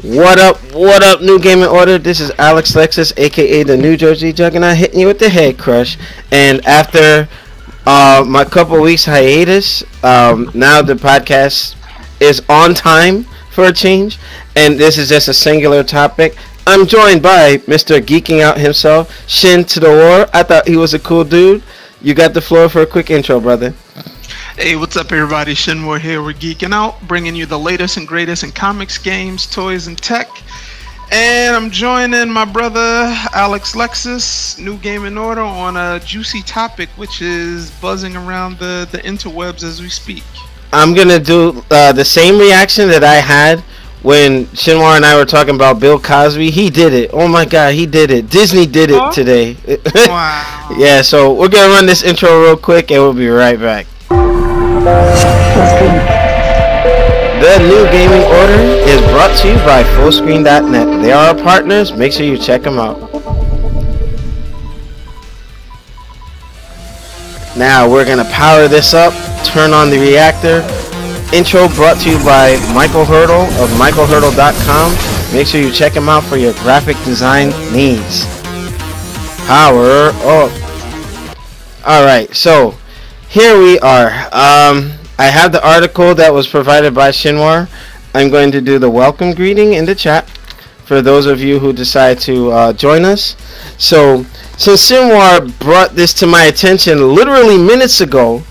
What up, New Gaming Order? This is Alex Lexus, aka the New Jersey Juggernaut, hitting you with the head crush. And after my couple weeks hiatus, now the podcast is on time for a change, and this is just a singular topic. I'm joined by Mr. Geeking Out himself, Shin to the War. I thought he was a cool dude. You got the floor for a quick intro, brother. Hey, what's up, everybody? Shinmore here. We're geeking out, bringing you the latest and greatest in comics, games, toys, and tech. And I'm joining my brother Alex Lexus, New Gaming Order, on a juicy topic which is buzzing around the interwebs as we speak. I'm gonna do the same reaction that I had when Shinmore and I were talking about Bill Cosby. He did it. Oh my God, he did it. Disney did it today. Wow. Yeah, so we're gonna run this intro real quick, and we'll be right back. The New Gaming Order is brought to you by Fullscreen.net. They are our partners. Make sure you check them out. Now we're going to power this up, turn on the reactor. Intro brought to you by Michael Hurdle of michaelhurdle.com. Make sure you check him out for your graphic design needs. Power up. Alright, so here we are. I have the article that was provided by Shinwar. I'm going to do the welcome greeting in the chat for those of you who decide to join us. So, since Shinwar brought this to my attention literally minutes ago,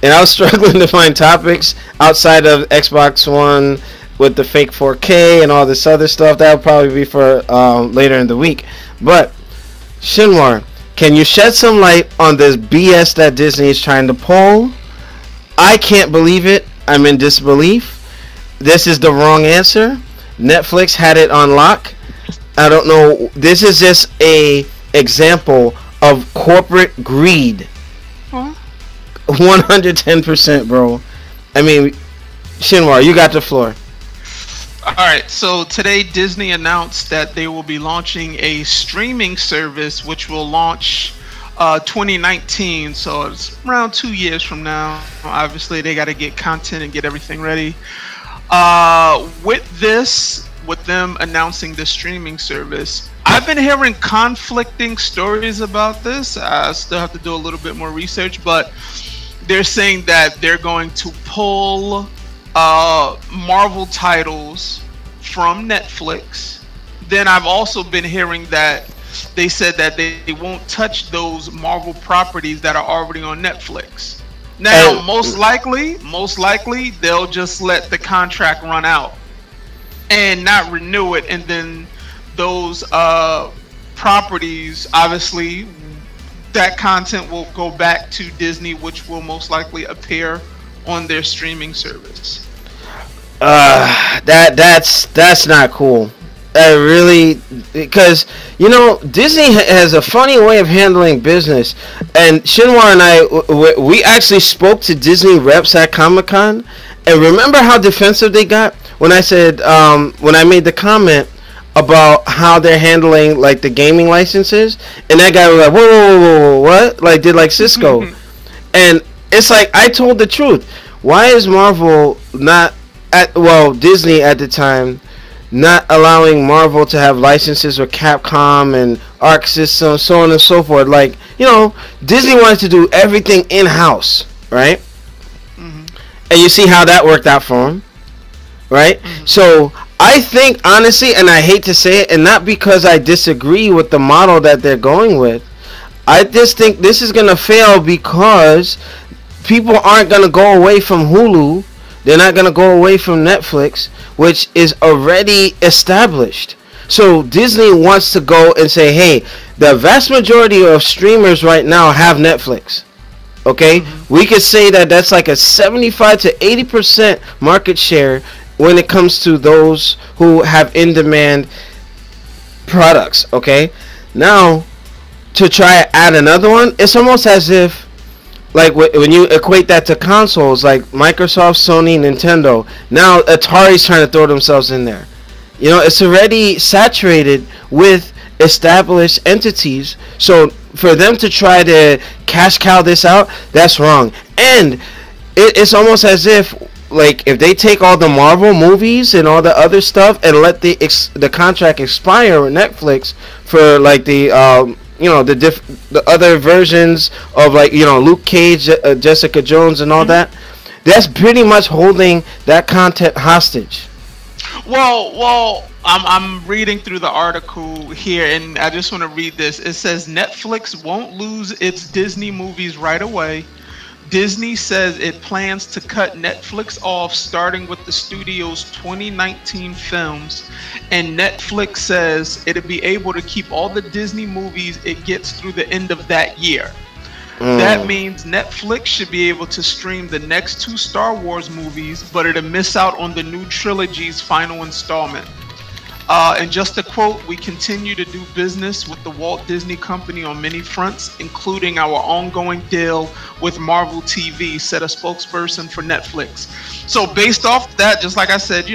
and I was struggling to find topics outside of Xbox One with the fake 4K and all this other stuff, that would probably be for later in the week. But, Shinwar, can you shed some light on this BS that Disney is trying to pull? I can't believe it. I'm in disbelief. This is the wrong answer. Netflix had it on lock. I don't know. This is just a example of corporate greed. Huh? 110%, bro. I mean, Shinwar, you got the floor. Alright, so today Disney announced that they will be launching a streaming service which will launch 2019, so it's around 2 years from now. Obviously they got to get content and get everything ready. With them announcing the streaming service, I've been hearing conflicting stories about this. I still have to do a little bit more research, but they're saying that they're going to pull Marvel titles from Netflix. Then I've also been hearing that they said that they won't touch those Marvel properties that are already on Netflix. Now, most likely, they'll just let the contract run out and not renew it, and then those properties, obviously, that content will go back to Disney, which will most likely appear on their streaming service. That's not cool. Really, because Disney has a funny way of handling business, and Shinwar and I, we actually spoke to Disney reps at Comic-Con, and remember how defensive they got when I said when I made the comment about how they're handling like the gaming licenses, and that guy was like, whoa, what? Like did like Cisco, and it's like I told the truth. Why is Marvel not Disney at the time not allowing Marvel to have licenses with Capcom and Arc Systems, so on and so forth? Like, Disney wanted to do everything in-house, right? Mm-hmm. And you see how that worked out for them, right? Mm-hmm. So, I think, honestly, and I hate to say it, and not because I disagree with the model that they're going with, I just think this is going to fail because people aren't going to go away from Hulu. They're not going to go away from Netflix, which is already established. So Disney wants to go and say, hey, the vast majority of streamers right now have Netflix. Okay? Mm-hmm. We could say that that's like a 75 to 80% market share when it comes to those who have in-demand products. Okay? Now, to try to add another one, it's almost as if like when you equate that to consoles like Microsoft, Sony, Nintendo, now Atari's trying to throw themselves in there. It's already saturated with established entities. So for them to try to cash cow this out, that's wrong. And it's almost as if like if they take all the Marvel movies and all the other stuff and let the contract expire with Netflix for like the the other versions of like Luke Cage, Jessica Jones, and all that, that's pretty much holding that content hostage. Well, I'm reading through the article here, and I just want to read this. It says Netflix won't lose its Disney movies right away. Disney says it plans to cut Netflix off starting with the studio's 2019 films, and Netflix says it'll be able to keep all the Disney movies it gets through the end of that year. That means Netflix should be able to stream the next two Star Wars movies, but it'll miss out on the new trilogy's final installment. And just to quote, we continue to do business with the Walt Disney Company on many fronts, including our ongoing deal with Marvel TV, said a spokesperson for Netflix. So based off that, just like I said,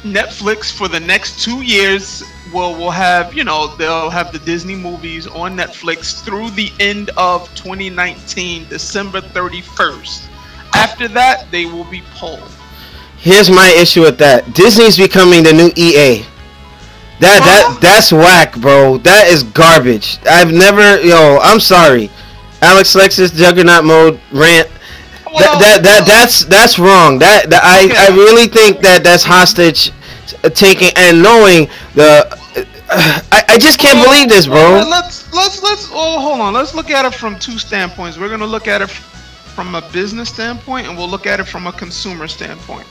Netflix for the next 2 years will have, they'll have the Disney movies on Netflix through the end of 2019, December 31st. After that, they will be pulled. Here's my issue with that. Disney's becoming the new EA. That's whack, bro. That is garbage. I've never, I'm sorry. Alex Lexus Juggernaut mode rant. That's wrong. I really think that's hostage taking and knowing the. I just can't believe this, bro. Let's hold on. Let's look at it from two standpoints. We're gonna look at it from a business standpoint, and we'll look at it from a consumer standpoint.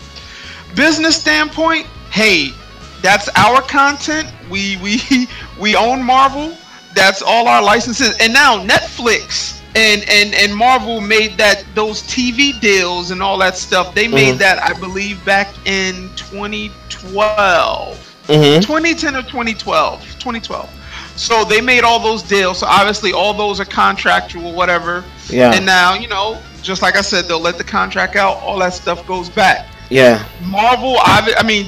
Business standpoint, hey, that's our content. We own Marvel. That's all our licenses. And now Netflix and Marvel made those TV deals and all that stuff. They made that, I believe, back in 2012. 2010 or 2012. So they made all those deals. So obviously all those are contractual, whatever. Yeah. And now, just like I said, they'll let the contract out. All that stuff goes back. Yeah.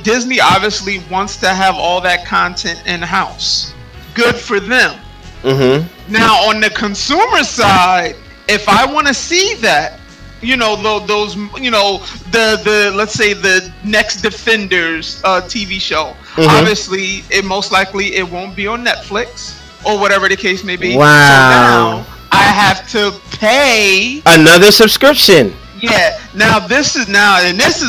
Disney obviously wants to have all that content in-house. Good for them. Now, on the consumer side, if I want to see that, those, the let's say the next Defenders TV show, obviously, it won't be on Netflix or whatever the case may be. Wow. So now I have to pay another subscription. Yeah. Now this is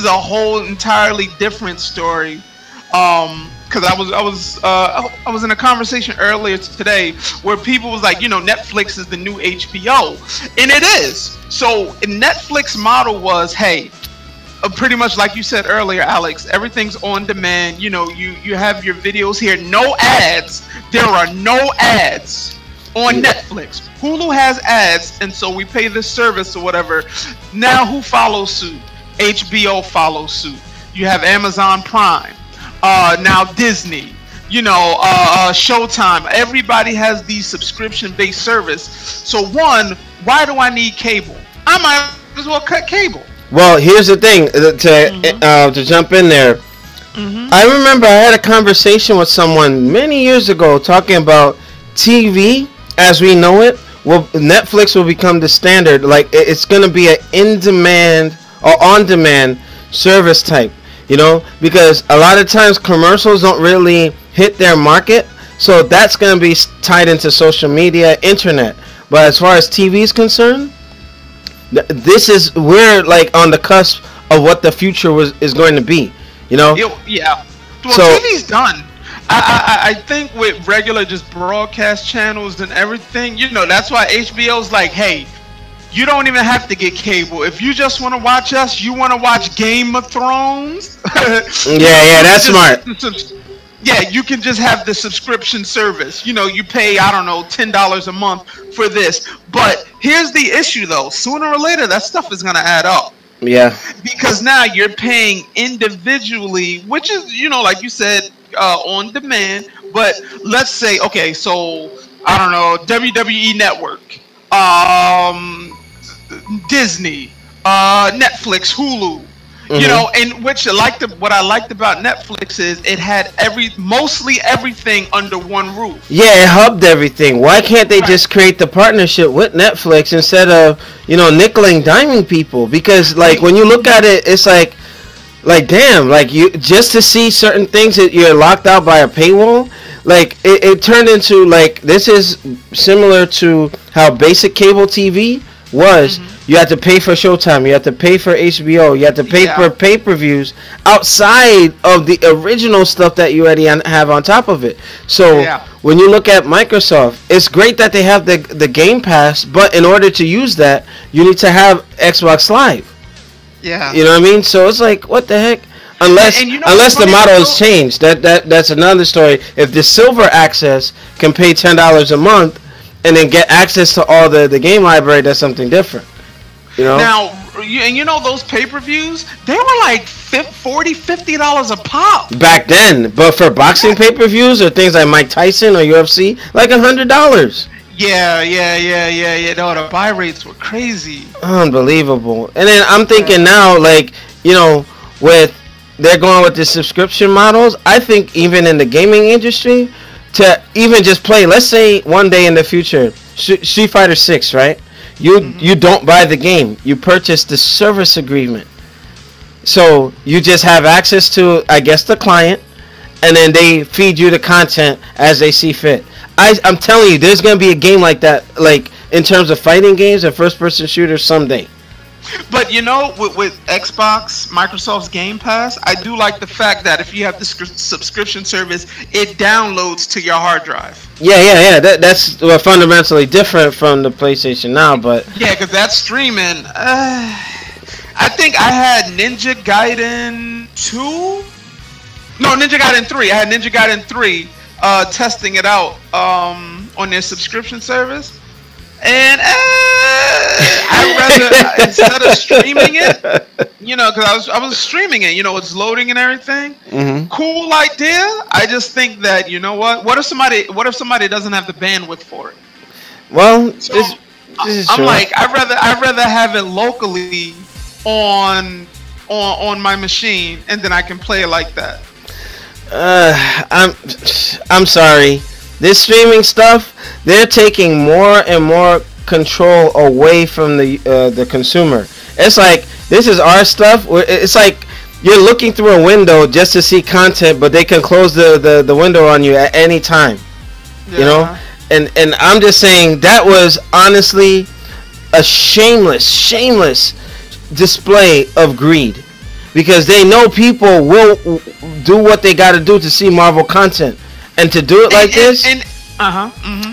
a whole entirely different story. Because I was in a conversation earlier today where people was like, Netflix is the new HBO, and it is. So Netflix model was, hey, pretty much like you said earlier, Alex, everything's on demand. You have your videos here, no ads. There are no ads on Netflix. Hulu has ads, and so we pay this service or whatever. Now who follows suit? HBO follows suit. You have Amazon Prime. Now Disney. Showtime. Everybody has these subscription-based service. So one, why do I need cable? I might as well cut cable. Well, here's the thing. To jump in there, I remember I had a conversation with someone many years ago talking about TV as we know it. Well, Netflix will become the standard. Like it's going to be an in-demand or on-demand service type. Because a lot of times commercials don't really hit their market, so that's going to be tied into social media, internet. But as far as TV is concerned, we're like on the cusp of what the future is going to be. Yeah. Well, so, TV's done. I think with regular just broadcast channels and everything, that's why HBO's like, hey, you don't even have to get cable. If you just want to watch us, you want to watch Game of Thrones. That's smart. Yeah, you can just have the subscription service. You pay, I don't know, $10 a month for this. But here's the issue, though. Sooner or later, that stuff is going to add up. Yeah. Because now you're paying individually, which is, like you said, on demand. But let's say, okay, so, I don't know, WWE Network. Disney, Netflix, Hulu. You know, and which what I liked about Netflix is it had mostly everything under one roof. Yeah, it hubbed everything. Why can't they Right. just create the partnership with Netflix instead of, nickel and diming people? Because like when you look at it, it's like damn, like you just to see certain things that you're locked out by a paywall. Like it turned into like this is similar to how basic cable TV was. You had to pay for Showtime. You had to pay for HBO. You had to pay for pay-per-views outside of the original stuff that you already have on top of it. So when you look at Microsoft, it's great that they have the Game Pass, but in order to use that, you need to have Xbox Live. Yeah. You know what I mean? So it's like, what the heck? Unless unless the model has changed, that's another story. If the silver access can pay $10 a month and then get access to all the game library, that's something different. Now, those pay-per-views, they were like $40-$50 a pop back then. But for boxing pay-per-views or things like Mike Tyson or UFC, like $100. Yeah. No, the buy rates were crazy. Unbelievable. And then I'm thinking now, like, with they're going with the subscription models. I think even in the gaming industry, to even just play, let's say one day in the future, Street Fighter 6, right? You don't buy the game. You purchase the service agreement. So you just have access to, I guess, the client, and then they feed you the content as they see fit. I'm telling you, there's going to be a game like that, like in terms of fighting games and first-person shooters someday. But with Xbox, Microsoft's Game Pass, I do like the fact that if you have the subscription service, it downloads to your hard drive. Yeah. That's fundamentally different from the PlayStation Now, but yeah, because that's streaming. I think I had Ninja Gaiden 2. No, Ninja Gaiden 3. I had Ninja Gaiden 3 testing it out on their subscription service. And I'd rather, instead of streaming it, because I was streaming it, it's loading and everything. Cool idea. I just think that, what if somebody doesn't have the bandwidth for it? Well, so this is I'm true. like, I'd rather have it locally on my machine, and then I can play it like that. I'm sorry. This streaming stuff, they're taking more and more control away from the consumer. It's like, this is our stuff. It's like you're looking through a window just to see content, but they can close the window on you at any time. Yeah. And I'm just saying that was honestly a shameless display of greed, because they know people will do what they got to do to see Marvel content. And to do it like this,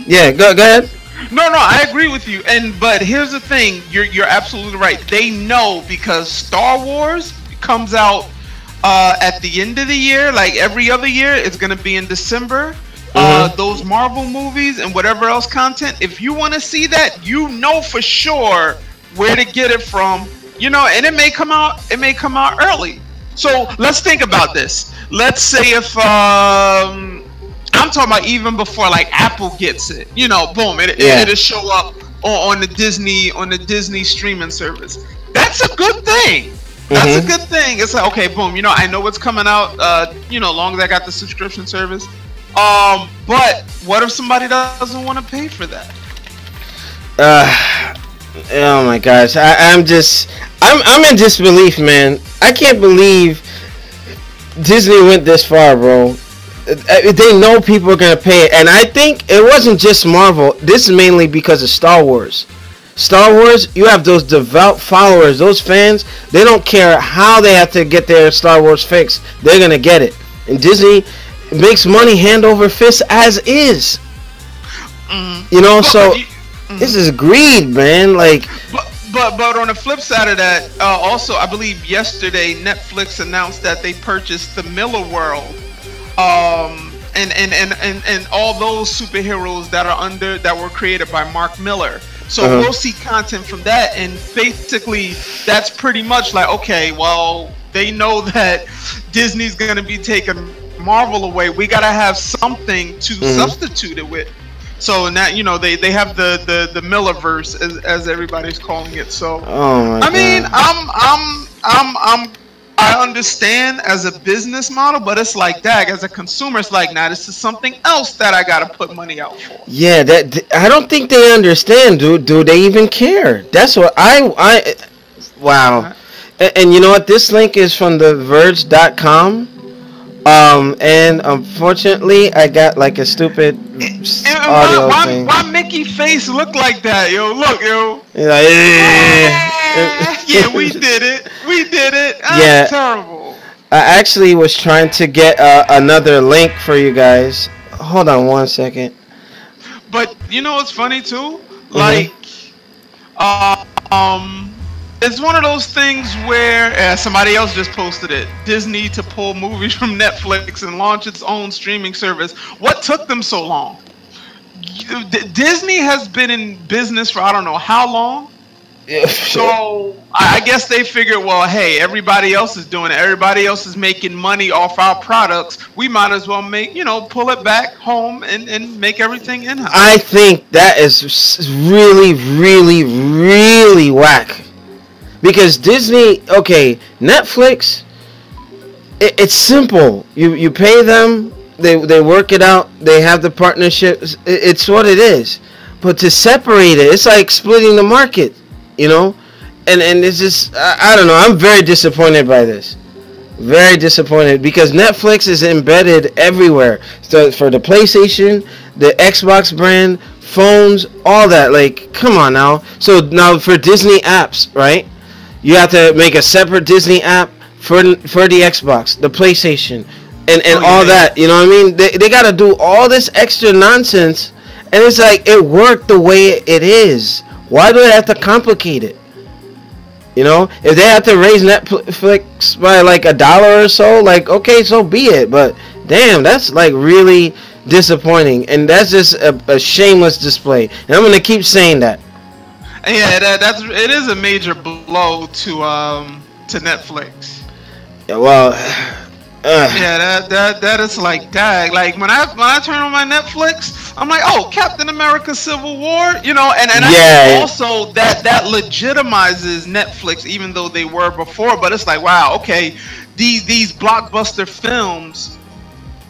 yeah, go ahead. No, I agree with you. But here's the thing: you're absolutely right. They know, because Star Wars comes out at the end of the year, like every other year. It's gonna be in December. Those Marvel movies and whatever else content. If you want to see that, for sure where to get it from. And it may come out. It may come out early. So let's think about this. Let's say if I'm talking about even before like Apple gets it, boom, it'll show up on the Disney streaming service. That's a good thing. That's a good thing. It's like, okay, boom, I know what's coming out. Long as I got the subscription service. But what if somebody doesn't want to pay for that? Oh my gosh, I'm in disbelief, man. I can't believe Disney went this far, bro. They know people are gonna pay it, and I think it wasn't just Marvel. This is mainly because of Star Wars. Star Wars, you have those devout followers, those fans. They don't care how they have to get their Star Wars fix. They're gonna get it. And Disney makes money hand over fist as is. This is greed, man. Like, but on the flip side of that, also I believe yesterday Netflix announced that they purchased the Miller World. And all those superheroes that were created by Mark Miller. So we'll see content from that, and basically that's pretty much like, okay, well, they know that Disney's gonna be taking Marvel away. We gotta have something to substitute it with. So now they have the Millerverse as everybody's calling it. So oh my I mean, God. I understand as a business model, but it's like that as a consumer, it's like, nah, this is something else that I gotta put money out for. Yeah, that I don't think they understand, dude. Do they even care? That's what I wow. Uh, And you know what? This link is from the Verge.com. And unfortunately, I got like a stupid And why, audio why, thing. why Mickey face look like that, yo? Look, yo. You're like, Yeah, we did it. We did it. That's yeah, terrible. I actually was trying to get another link for you guys. Hold on one second. But you know what's funny too? Mhm. Like, um, it's one of those things where somebody else just posted it. Disney to pull movies from Netflix and launch its own streaming service. What took them so long? Disney has been in business for I don't know how long. Yeah, So I guess they figured, well, hey, everybody else is doing it. Everybody else is making money off our products. We might as well make, pull it back home and make everything in I house. think that is really, really, really whack. Because Disney, okay, Netflix, it's simple. You pay them, they work it out, they have the partnerships. It's what it is. But to separate it, it's like splitting the market, you know. And it's just I don't know. I'm very disappointed by this. Very disappointed because Netflix is embedded everywhere. So for the PlayStation, the Xbox brand, phones, all that. Like, come on now. So now for Disney apps, right? You have to make a separate Disney app for the Xbox, the PlayStation, and Oh all yeah, yeah. that. You know what I mean? They got to do all this extra nonsense, and it's like it worked the way it is. Why do they have to complicate it? You know, if they have to raise Netflix by like $1 or so, like okay, so be it. But damn, that's like really disappointing, and that's just a shameless display. And I'm gonna keep saying that. Yeah, that's it is a major blow to Netflix. Yeah, well, Yeah, that is like dag. Like when I turn on my Netflix, I'm like, oh, Captain America: Civil War, and I think yeah. also that legitimizes Netflix, even though they were before. But it's like, wow, okay, these blockbuster films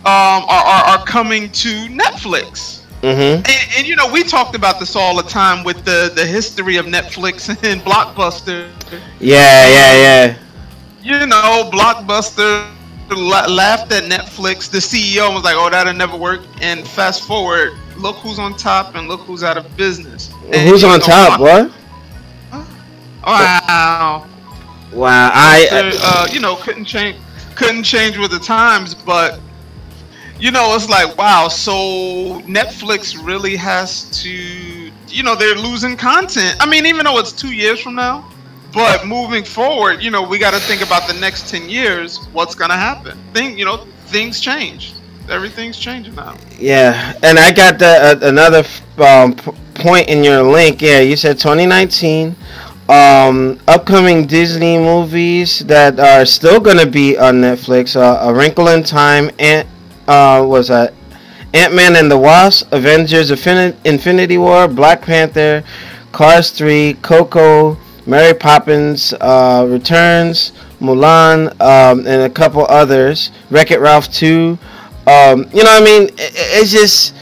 are coming to Netflix. Mhm. And we talked about this all the time with the history of Netflix and Blockbuster. Yeah, yeah, Um, yeah. Blockbuster laughed at Netflix. The CEO was like, "Oh, that'll never work." And fast forward, look who's on top and look who's out of business. And Who's on top? What? wow, Wow, Blockbuster, couldn't change with the times, but it's like, wow, so Netflix really has to, they're losing content. I mean, even though it's 2 years from now, but moving forward, we got to think about the next 10 years, what's going to happen. Things change. Everything's changing now. yeah, and I got the another point in your link. Yeah, you said 2019. Upcoming Disney movies that are still gonna be on Netflix. A Wrinkle in Time, was that Ant-Man and the Wasp, Avengers: Infinity War, Black Panther, Cars 3, Coco, Mary Poppins Returns, Mulan, and a couple others. Wreck-It Ralph 2. You know what I mean? It's just,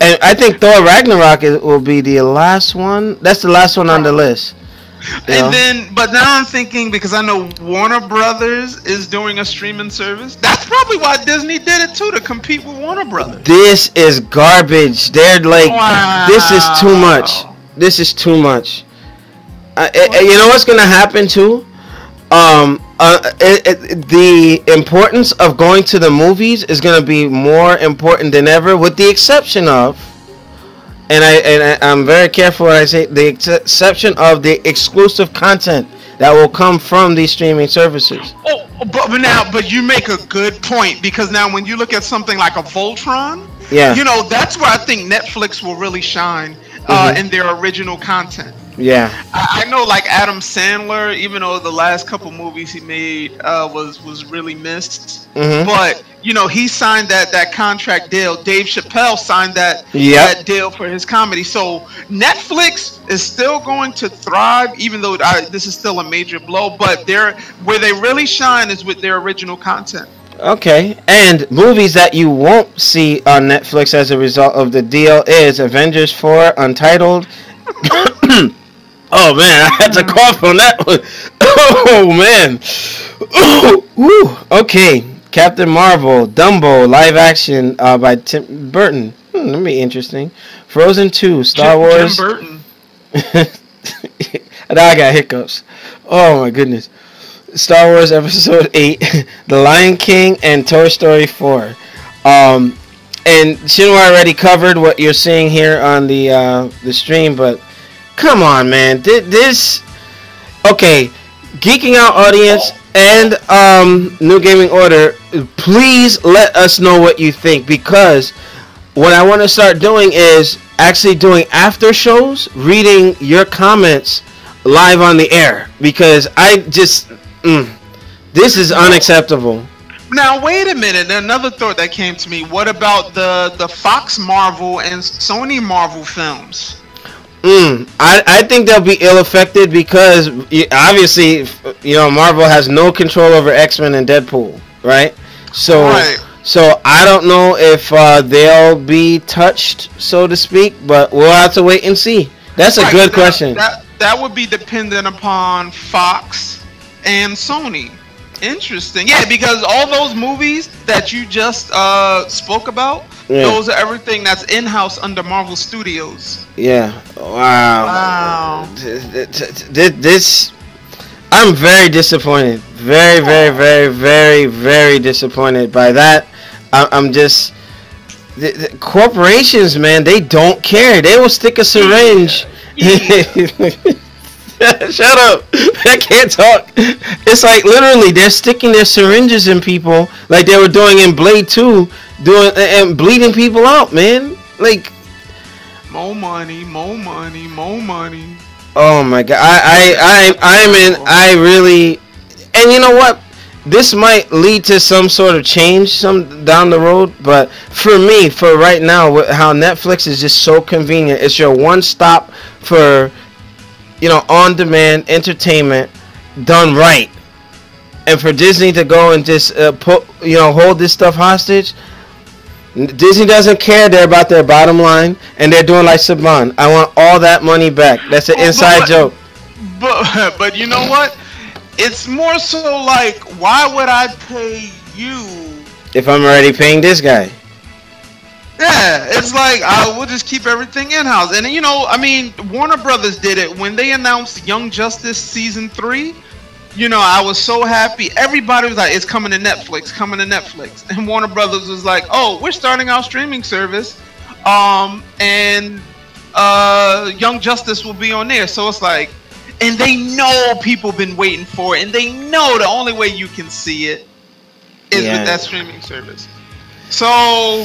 and I think Thor Ragnarok will be the last one. That's the last one on the Probably. list. You And know. then, but now I'm thinking because I know Warner Brothers is doing a streaming service. That's probably why Disney did it too, to compete with Warner Brothers. This is garbage. They're like, this is too much. Wow. This is too much. You know Well, what's gonna happen too? The importance of going to the movies is gonna be more important than ever, with the exception of, I'm very careful when I say the exception of the exclusive content that will come from these streaming services. but you make a good point because now when you look at something like a Voltron, Yeah. that's where I think Netflix will really shine Mhm. in their original content. Yeah. I know, like Adam Sandler, even though the last couple movies he made was really missed, Mhm. but he signed that contract deal. Dave Chappelle signed that Yep. deal for his comedy. So Netflix is still going to thrive, even though this is still a major blow. But where they really shine is with their original content. Okay, and movies that you won't see on Netflix as a result of the deal is Avengers 4, Untitled. Oh man, I had to cough on that one. Oh man. Woo. Okay, Captain Marvel, Dumbo, live action by Tim Burton. That'll be interesting. Frozen 2, Star Wars. Tim Burton. Now I got hiccups. Oh my goodness. Star Wars Episode 8, The Lion King, and Toy Story 4. And Shinwa already covered what you're seeing here on the stream, but come on, man. This... Okay, Geeking Out audience and New Gaming Order, please let us know what you think, because what I want to start doing is actually doing after shows, reading your comments live on the air, because I just... this is unacceptable. Now wait a minute. Another thought that came to me. What about the Fox Marvel and Sony Marvel films? I think they'll be ill affected because obviously Marvel has no control over X-Men and Deadpool, right? So I don't know if they'll be touched, so to speak, but we'll have to wait and see. That's a good question. That would be dependent upon Fox and Sony. Interesting. Yeah, because all those movies that you just spoke about, those are everything that's in-house under Marvel Studios. Yeah. Wow. This... I'm very disappointed. Very, very, very, very, very disappointed by that. I'm just... The corporations, man, they don't care. They will stick a syringe... Shut up. I can't talk. It's like literally they're sticking their syringes in people like they were doing in Blade 2, and bleeding people out, man. Like more money. Oh my god. I really, and you know what? This might lead to some sort of change down the road, but for me, for right now, how Netflix is just so convenient. It's your one stop for on-demand entertainment done right. And for Disney to go and just hold this stuff hostage, Disney doesn't care. They're about their bottom line, and they're doing like Saban. I want all that money back. That's an inside joke. But you know what? It's more so like, why would I pay you if I'm already paying this guy? Yeah, it's like, we'll just keep everything in-house. And, Warner Brothers did it. When they announced Young Justice Season 3, I was so happy. Everybody was like, it's coming to Netflix. And Warner Brothers was like, oh, we're starting our streaming service. And Young Justice will be on there. So it's like, and they know people been waiting for it. And they know the only way you can see it is with that streaming service. So...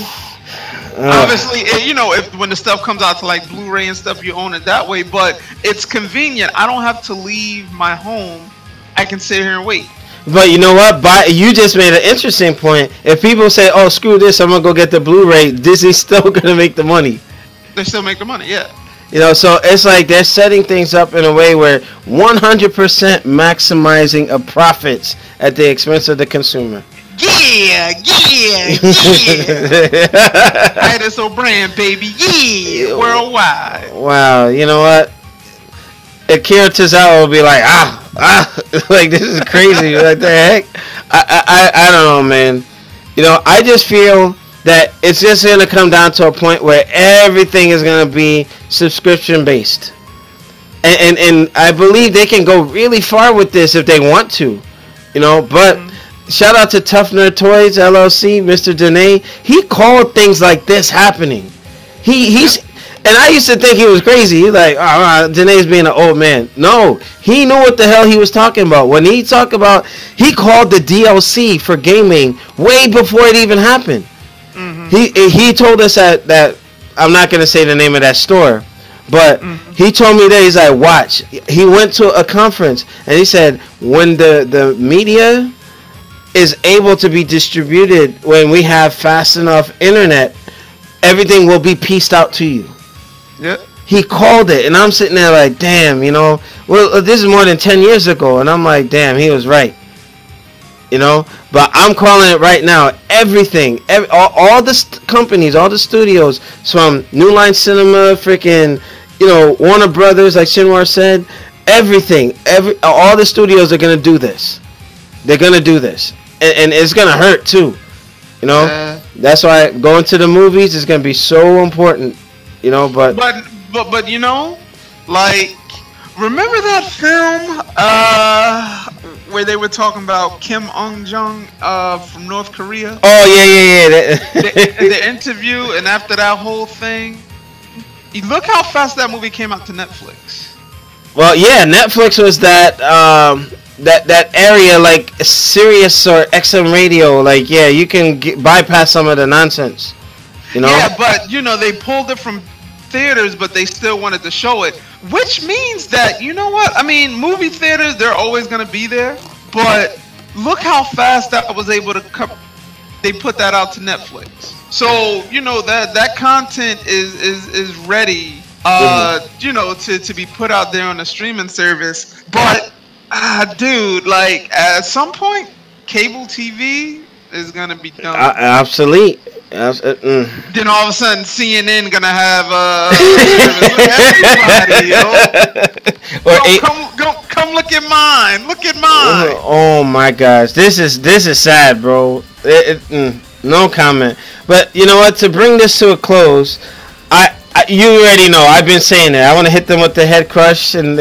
obviously, if when the stuff comes out to like Bluray and stuff, you own it that way. But it's convenient. I don't have to leave my home. I can sit here and wait. But you know what? You just made an interesting point. If people say, "Oh, screw this, I'm gonna go get the Blu-ray," Disney's still gonna make the money. They still make the money, yeah. So it's like they're setting things up in a way where 100% maximizing of profits at the expense of the consumer. Yeah. Titus O'Brien, baby. Yeah, worldwide. Wow, you know what? Akira Tozawa will be like, like this is crazy. Like the heck? I don't know, man. I just feel that it's just gonna come down to a point where everything is gonna be subscription based, and I believe they can go really far with this if they want to, but. Shout out to Tough Nerd Toys LLC, Mr. Dene. He called things like this happening. He's and I used to think he was crazy. He's like, Dene's being an old man. No, he knew what the hell he was talking about. When he talked about, he called the DLC for gaming way before it even happened. Mm-hmm. He told us that I'm not gonna say the name of that store, but he told me that he's like, watch. He went to a conference and he said when the media is able to be distributed when we have fast enough internet, everything will be pieced out to you. Yeah. He called it, and I'm sitting there like, damn, you know. Well, this is more than 10 years ago, and I'm like, damn, he was right. You know, but I'm calling it right now. Everything, all the companies, all the studios, from New Line Cinema, freaking, you know, Warner Brothers, like Shinwar said, everything, all the studios are gonna do this. They're gonna do this, and it's gonna hurt too. You know, that's why going to the movies is gonna be so important. You know, but you know, like, remember that film where they were talking about Kim Ung-jung from North Korea? Oh yeah. The interview, and after that whole thing, look how fast that movie came out to Netflix. Well, yeah, Netflix was that that area like Sirius or XM Radio. Like, yeah, you can bypass some of the nonsense. You know? Yeah, but you know, they pulled it from theaters, but they still wanted to show it, which means that, you know what, I mean, movie theaters, they're always going to be there, but look how fast that was able to they put that out to Netflix. So, you know, that content is ready, you know, to be put out there on a streaming service. But dude, like, at some point, cable TV is gonna be done. Obsolete. Then all of a sudden, CNN gonna have everybody, yo. Come look at mine. Look at mine. Oh my gosh, this is sad, bro. No comment. But you know what? To bring this to a close, you already know. I've been saying it. I want to hit them with the head crush and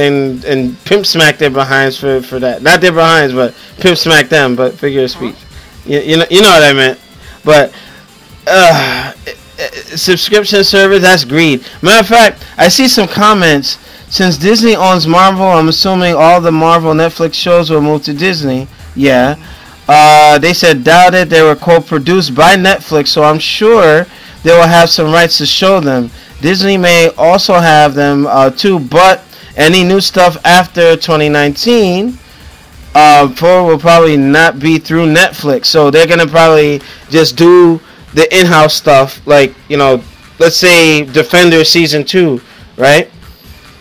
pimp smack their behinds for that. Not their behinds, but pimp smack them. But figure of speech. You know what I meant. But subscription service, that's greed. Matter of fact, I see some comments. Since Disney owns Marvel, I'm assuming all the Marvel Netflix shows will move to Disney. Yeah. They said doubt it. They were co-produced by Netflix, so I'm sure they will have some rights to show them. Disney may also have them too, but any new stuff after 2019 will probably not be through Netflix. So they're gonna probably just do the in-house stuff, like, you know, let's say Defender season 2, right?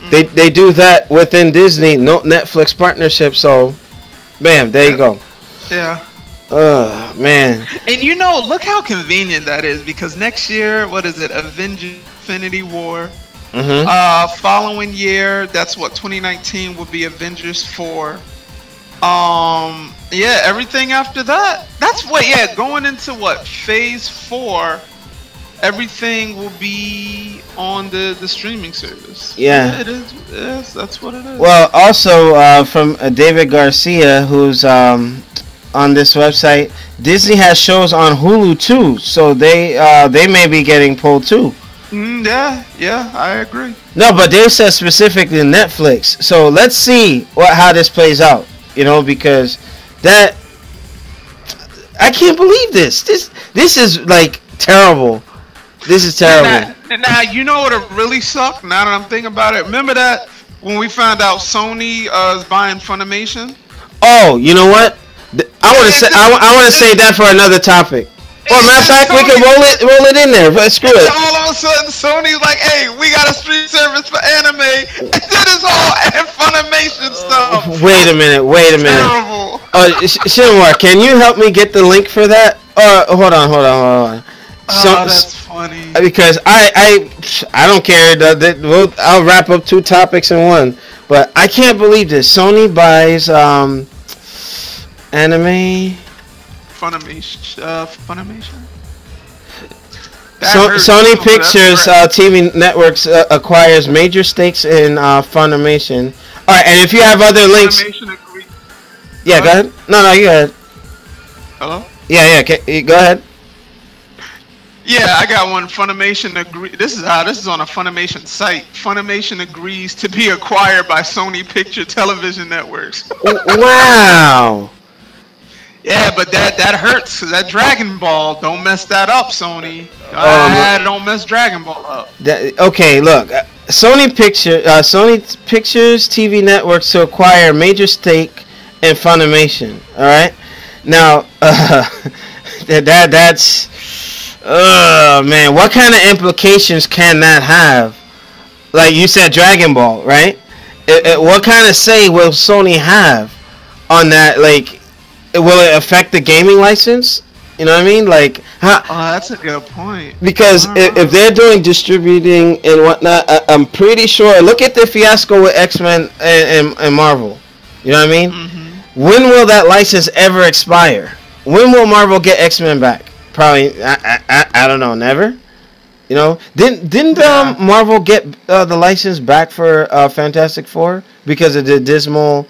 They do that within Disney, no Netflix partnership. So, bam, there you go. Yeah. Man. And you know, look how convenient that is, because next year, what is it? Avengers: Infinity War. Mm-hmm. Following year, that's what 2019 will be Avengers 4. Yeah, everything after that. That's what. Yeah, going into what phase 4. Everything will be on the streaming service. Yeah, it is. Yes, that's what it is. Well, also from David Garcia, who's on this website, Disney has shows on Hulu too, so they may be getting pulled too. Yeah, I agree. No, but they said specifically Netflix. So let's see how this plays out. You know, because that I can't believe this. This is like terrible. This is terrible. Now, you know what really sucked? Now that I'm thinking about it, remember that when we found out Sony is buying Funimation? Oh, you know what? I want to say that for another topic. Well, matter of fact, we can roll it in there. But screw it. All of a sudden, Sony's like, "Hey, we got a stream service for anime," and then it's all Funimation stuff. Wait a minute. Terrible. Shinwar, can you help me get the link for that? Hold on. That's funny. Because I don't care. I'll wrap up 2 topics in one. But I can't believe this. Sony buys anime. Funimation. Sony Pictures TV Networks acquires major stakes in Funimation. All right, and if you have other links, Funimation Agree. Yeah, go ahead. No, you go ahead. Hello. Yeah. Go ahead. Yeah, I got one. Funimation Agree. This is on a Funimation site. Funimation agrees to be acquired by Sony Picture Television Networks. Wow. Yeah, but that hurts, because that Dragon Ball, don't mess that up, Sony. Don't mess Dragon Ball up. Okay, look, Sony Pictures TV Networks to acquire major stake in Funimation. All right. Now, that's man, what kind of implications can that have? Like you said, Dragon Ball, right? What kind of say will Sony have on that? Like, will it affect the gaming license? You know what I mean? Like, how? Oh, that's a good point. Because I don't if know. they're doing distributing and whatnot, I'm pretty sure. Look at the fiasco with X Men and Marvel. You know what I mean? Hmm. When will that license ever expire? When will Marvel get X Men back? Probably, I don't know, never. You know, didn't Yeah. Marvel get the license back for Fantastic Four because of the dismal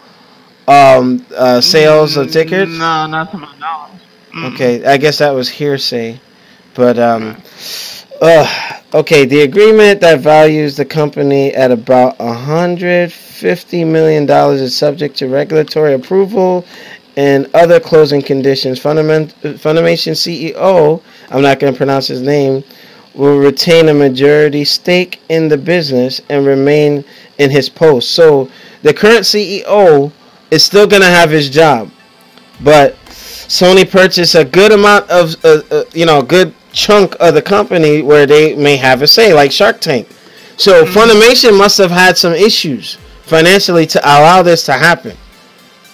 sales of tickets? No, not to my knowledge. Mm-mm. Okay, I guess that was hearsay. But Right. okay, the agreement that values the company at about $150 million is subject to regulatory approval and other closing conditions. Funimation CEO, I'm not going to pronounce his name, will retain a majority stake in the business and remain in his post. So the current CEO is still going to have his job, but Sony purchased a good amount of, a good chunk of the company where they may have a say, like Shark Tank. So Hmm. Funimation must have had some issues financially to allow this to happen.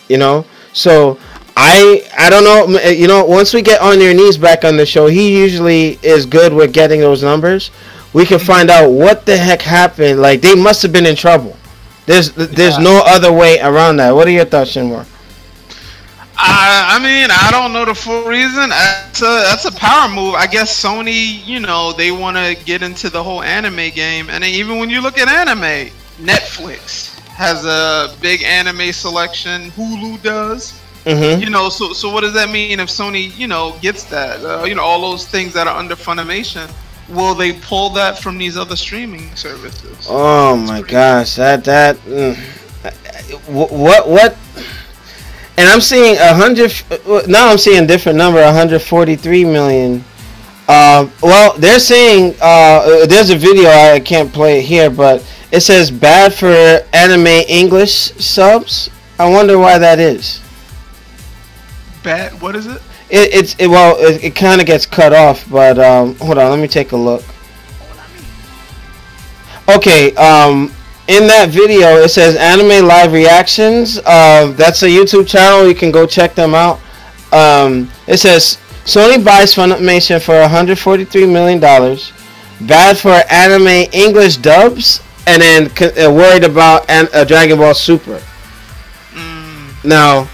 You know, so I don't know. You know, once we get on your knees back on the show, he usually is good with getting those numbers. We can find Hmm. out what the heck happened. Like they must have been in trouble. There's Yeah. no other way around that. What are your thoughts, Shinmore? I mean, I don't know the full reason. That's a power move. I guess Sony, they want to get into the whole anime game, and then even when you look at anime, Netflix has a big anime selection. Hulu does. Mm-hmm. So what does that mean if Sony, gets that? All those things that are under Funimation, will they pull that from these other streaming services? Oh It's my pretty. gosh, what? And I'm seeing 100. Now I'm seeing a different number, 143 million. Well, they're saying there's a video I can't play it here, but it says bad for anime English subs. I wonder why that is. Bad. What is it? It kind of gets cut off, but hold on, let me take a look. Okay, in that video, it says anime live reactions. That's a YouTube channel. You can go check them out. It says Sony buys Funimation for $143 million. Bad for anime English dubs, and then worried about Dragon Ball Super. Mm, Now,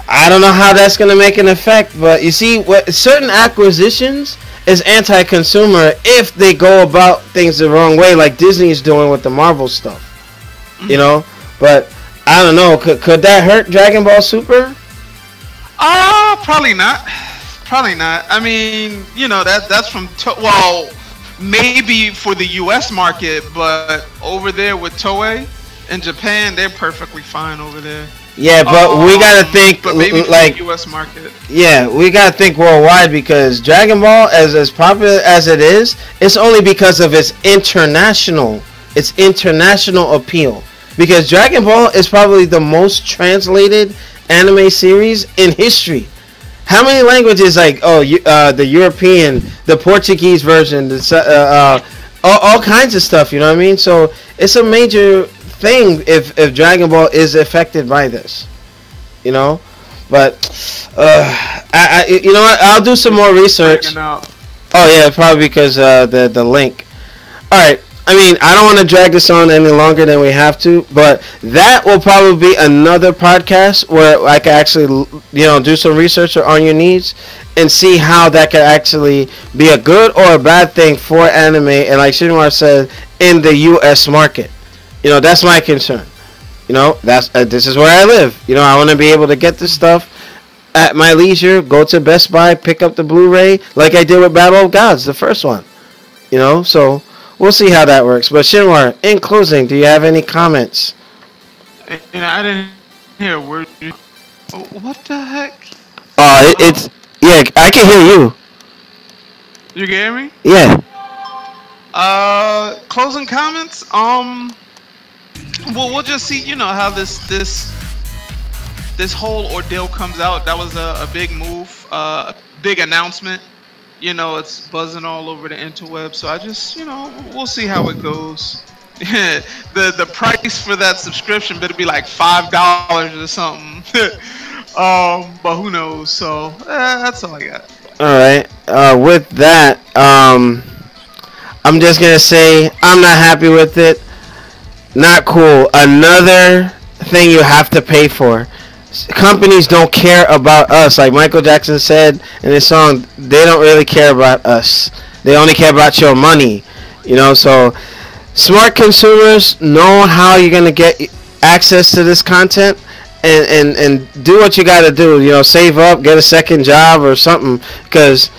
I don't know how that's going to make an effect, but you see, what certain acquisitions is anti-consumer if they go about things the wrong way, like Disney is doing with the Marvel stuff. You mm. know, but I don't know. Could that hurt Dragon Ball Super? Probably not. Probably not. I mean, that's from well, maybe for the U.S. market, but over there with Toei in Japan, they're perfectly fine over there. Yeah, but we gotta think But maybe for the like U.S. market. yeah, we gotta think worldwide because Dragon Ball, as popular as it is, it's only because of its international appeal. Because Dragon Ball is probably the most translated anime series in history. How many languages? Like the European, the Portuguese version, all kinds of stuff. You know what I mean? So it's a major thing if Dragon Ball is affected by this. You know, but you know what? I'll do some more research. Breaking out. Oh yeah, probably because the link. All right. I mean, I don't want to drag this on any longer than we have to, but that will probably be another podcast where I can actually, do some research on your needs and see how that could actually be a good or a bad thing for anime. And like Shinmar said, in the U.S. market, that's my concern. That's this is where I live. I want to be able to get this stuff at my leisure. Go to Best Buy, pick up the Blu-ray, like I did with Battle of Gods, the first one. So we'll see how that works. But Shinwar, in closing, do you have any comments? And I didn't hear a word. Oh, what the heck? It's yeah, I can hear you. You get me? Yeah. Closing comments. Well, we'll just see. How this whole ordeal comes out, that was a big move, big announcement. It's buzzing all over the interweb. So I just, we'll see how it goes. The price for that subscription better be like $5 or something. But who knows? So that's all I got. All right. With that, I'm just gonna say I'm not happy with it. Not cool. Another thing you have to pay for. Companies don't care about us. Like Michael Jackson said in his song, they don't really care about us. They only care about your money. So smart consumers know how you're going to get access to this content and do what you got to do. Save up, get a second job or something, because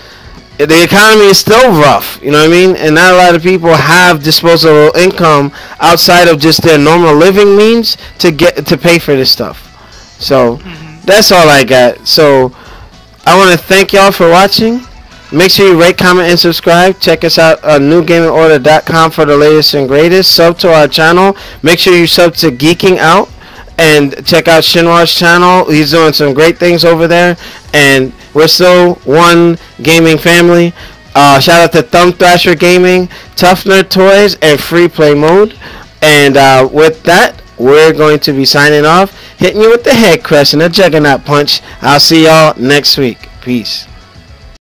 the economy is still rough, you know what I mean? And not a lot of people have disposable income outside of just their normal living means to pay for this stuff. So that's all I got. So I want to thank y'all for watching. Make sure you rate, comment, and subscribe. Check us out on Newgamingorder.com for the latest and greatest. Sub to our channel. Make sure you sub to Geeking Out. And check out Shinwar's channel. He's doing some great things over there. And we're still one gaming family. Shout out to Thumb Thrasher Gaming, Tough Nerd Toys, and Free Play Mode. And with that, we're going to be signing off, hitting you with the head crush and a juggernaut punch. I'll see y'all next week. Peace.